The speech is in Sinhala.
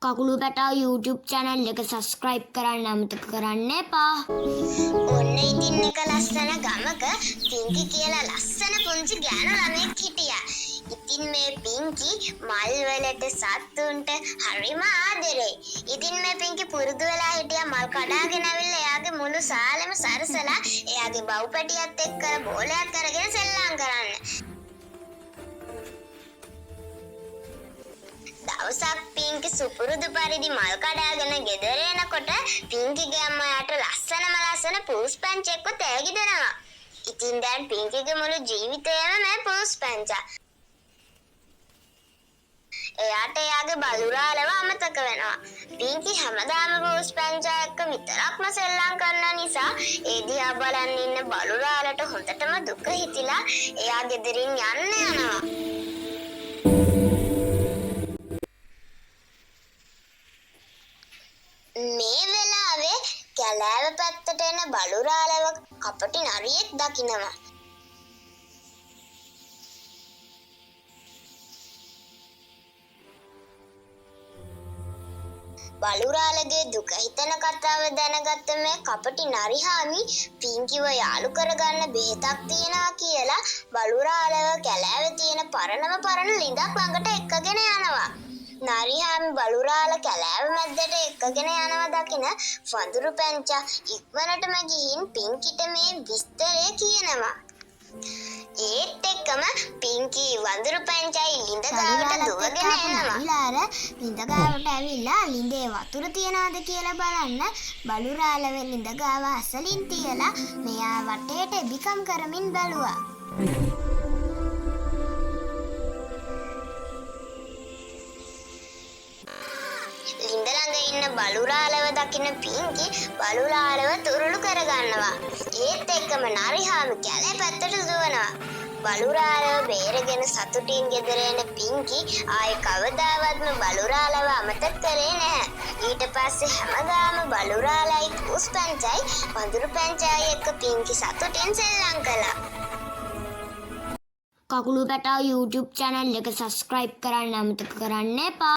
කකුළු පැටාව YouTube channel එක subscribe කරන්න අමතක කරන්න එපා. ඔන්න ඉතින් එක ලස්සන ගමක පිංකි කියලා ලස්සන පුංචි ගෑනු ළමෙක් හිටියා. ඉතින් මේ පිංකි මල් වලට සත්තුන්ට හරිම ආදරෙයි. ඉතින් මේ පිංකි පුරුදු වෙලා හිටියා මල් කඩාගෙන ඇවිල්ලා එයාගේ මුළු සාලෙම සරසලා එයාගේ බව්පැටියත් එක්ක බෝලයක් අරගෙන සෙල්ලම් කරන්න. දවසක් පිංකි සුපුරුදු පරිදි මල් කඩාගෙන ගෙදර එනකොට පිංකිගේ අම්මයාට ලස්සන පූස්පැංචෙක්ව තෑගි දෙනවා. ඉතින් දැන් පිංකිගේ මුළු ජීවිතේම මේ පූස්පැංචා. එයාට එයාගේ බලුරාලව අමතක වෙනවා. පිංකි හැමදාම පූස්පැංචා එක්ක විතරක්ම සෙල්ලම් කරන නිසා ඒ දිහා බලන් ඉන්න බලුරාලට හොඳටම දුක හිතිලා එයා ගෙදරින් යන්න යනවා. මේ වෙලාවේ කැලෑව පැත්තට එන බලුරාලව කපටි නරියෙක් දකිනවා. බලුරාලගේ දුක හිතන කතාව දැනගත්ත මේ කපටි නරිහාමි පිංකිව යාළු කරගන්න බෙහෙතක් තියනවා කියලා බලුරාලව කැලෑවේ තියෙන පරණ ලිඳක් ළඟට එක්කගෙන යනවා. නරිහාමි බලුරාල කැලෑව මැද්දට එක්කගෙන යනවා දකින වඳුරු පැංචා ඉක්මනටම ගිහින් පිංකිට මේ විස්තරය කියනවා. ඒත් එක්කම පිංකි වඳුරු පැංචායි ලිඳ ගාවට දුවගෙන එනවා. නරිලාර ලිඳ ගාවට ඇවිල්ලා ලිඳේ වතුර තියනවද කියලා බලන්න බලුරාලව ලිඳ ගාව අසලින් තියලා මෙයා වටේට එබිකම් කරමින් බැලුවා. ලිඳ ළඟ ඉන්න බලුරාලව දකින පිංකි බලුරාලව තුරුළු කරගන්නවා. ඒත් එක්කම නරිහාමි කැලේ පැත්තට දුවනවා. බලුරාලව බේරගෙන සතුටින් ගෙදර එන පිංකි ආයේ කවදාවත්ම බලුරාලව අමතක කරේ නැහැ. ඊට පස්සේ හැමදාම බලුරාලයි පූස්පැංචායි වඳුරු පැංචායි එක්ක පිංකි සතුටින් සෙල්ලම් කළා. කකුළු පැටාව YouTube channel එක subscribe කරන්න අමතක කරන්න එපා.